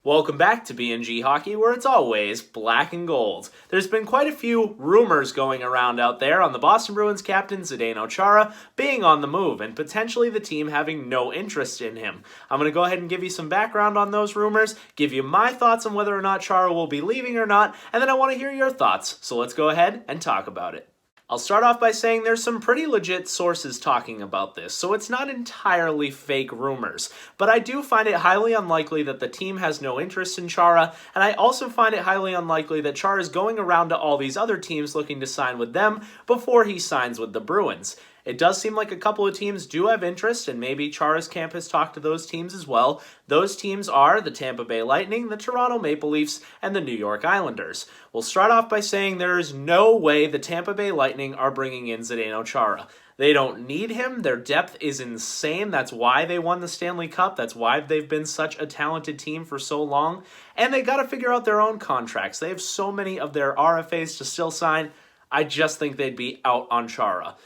Welcome back to B&G Hockey, where it's always black and gold. There's been quite a few rumors going around out there on the Boston Bruins captain Zdeno Chara being on the move and potentially the team having no interest in him. I'm going to go ahead and give you some background on those rumors, give you my thoughts on whether or not Chara will be leaving or not, and then I want to hear your thoughts, so let's go ahead and talk about it. I'll start off by saying there's some pretty legit sources talking about this, so it's not entirely fake rumors. But I do find it highly unlikely that the team has no interest in Chara, and I also find it highly unlikely that Chara is going around to all these other teams looking to sign with them before he signs with the Bruins. It does seem like a couple of teams do have interest, and maybe Chara's camp has talked to those teams as well. Those teams are the Tampa Bay Lightning, the Toronto Maple Leafs, and the New York Islanders. We'll start off by saying there is no way the Tampa Bay Lightning are bringing in Zdeno Chara. They don't need him. Their depth is insane. That's why they won the Stanley Cup. That's why they've been such a talented team for so long. And they got to figure out their own contracts. They have so many of their RFAs to still sign. I just think they'd be out on Chara.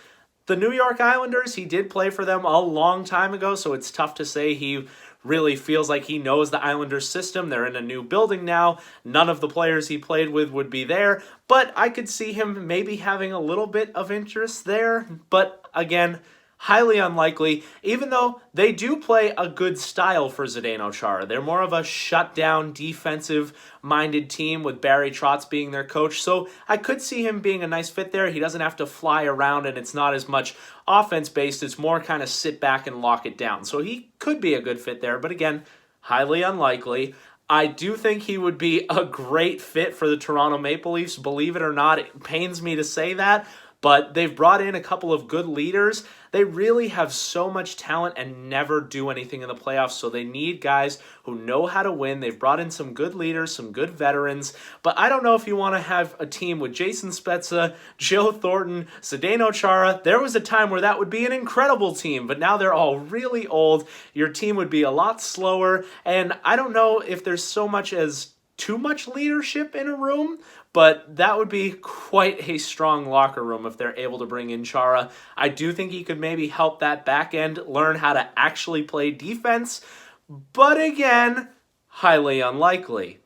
The New York Islanders, he did play for them a long time ago, so it's tough to say he really feels like he knows the Islanders system. They're in a new building now. None of the players he played with would be there, but I could see him maybe having a little bit of interest there. But again, highly unlikely, even though they do play a good style for Zdeno Chara. They're more of a shutdown, defensive-minded team with Barry Trotz being their coach, so I could see him being a nice fit there. He doesn't have to fly around, and it's not as much offense-based. It's more kind of sit back and lock it down. So he could be a good fit there, but again, highly unlikely. I do think he would be a great fit for the Toronto Maple Leafs. Believe it or not, it pains me to say that, but they've brought in a couple of good leaders. They really have so much talent and never do anything in the playoffs, so they need guys who know how to win. They've brought in some good leaders, some good veterans, but I don't know if you want to have a team with Jason Spezza, Joe Thornton, Zdeno Chara. There was a time where that would be an incredible team, but now they're all really old. Your team would be a lot slower, and I don't know if there's so much as too much leadership in a room, but that would be quite a strong locker room if they're able to bring in Chara. I do think he could maybe help that back end learn how to actually play defense, but again, highly unlikely.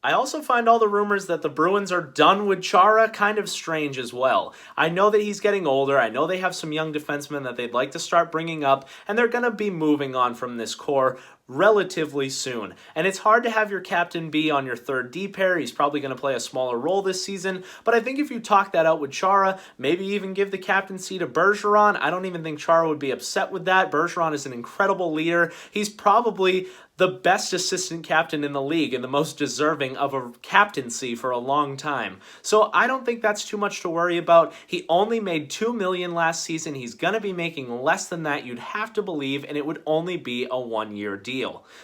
I also find all the rumors that the Bruins are done with Chara kind of strange as well. I know that he's getting older. I know they have some young defensemen that they'd like to start bringing up, and they're going to be moving on from this core relatively soon. And it's hard to have your captain be on your third D pair. He's probably going to play a smaller role this season, but I think if you talk that out with Chara, maybe even give the captaincy to Bergeron, I don't even think Chara would be upset with that. Bergeron is an incredible leader. He's probably the best assistant captain in the league and the most deserving of a captaincy for a long time. So I don't think that's too much to worry about. He only made $2 million last season. He's going to be making less than that, you'd have to believe, and it would only be a one-year deal.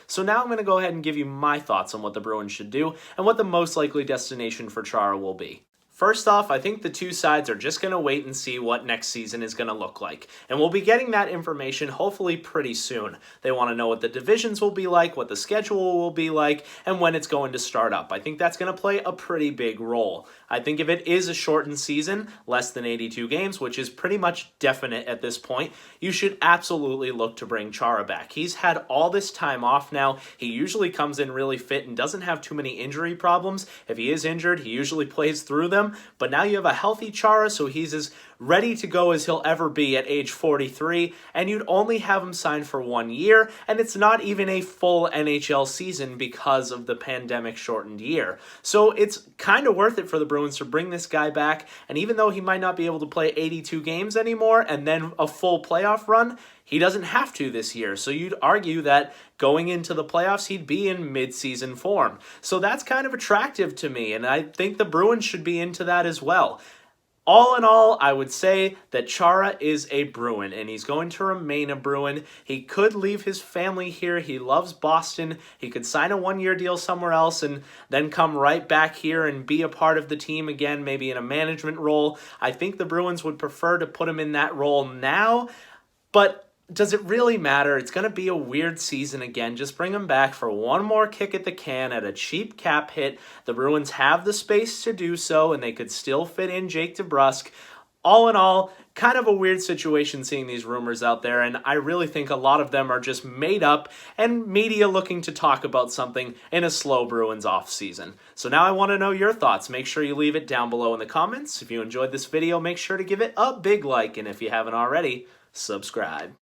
So now I'm going to go ahead and give you my thoughts on what the Bruins should do and what the most likely destination for Chara will be. First off, I think the two sides are just going to wait and see what next season is going to look like. And we'll be getting that information hopefully pretty soon. They want to know what the divisions will be like, what the schedule will be like, and when it's going to start up. I think that's going to play a pretty big role. I think if it is a shortened season, less than 82 games, which is pretty much definite at this point, you should absolutely look to bring Chara back. He's had all this time off now. He usually comes in really fit and doesn't have too many injury problems. If he is injured, he usually plays through them. But now you have a healthy Chara, so he's as ready to go as he'll ever be at age 43, and you'd only have him signed for 1 year, and it's not even a full NHL season because of the pandemic-shortened year. So it's kind of worth it for the Bruins to bring this guy back, and even though he might not be able to play 82 games anymore and then a full playoff run, he doesn't have to this year, so you'd argue that going into the playoffs, he'd be in mid-season form. So that's kind of attractive to me, and I think the Bruins should be into that as well. All in all, I would say that Chara is a Bruin, and he's going to remain a Bruin. He could leave his family here. He loves Boston. He could sign a one-year deal somewhere else and then come right back here and be a part of the team again, maybe in a management role. I think the Bruins would prefer to put him in that role now, but does it really matter? It's going to be a weird season again. Just bring him back for one more kick at the can at a cheap cap hit. The Bruins have the space to do so, and they could still fit in Jake DeBrusk. all in all, kind of a weird situation seeing these rumors out there, and I really think a lot of them are just made up and media looking to talk about something in a slow Bruins offseason. So now I want to know your thoughts. Make sure you leave it down below in the comments. If you enjoyed this video, make sure to give it a big like, and if you haven't already, subscribe.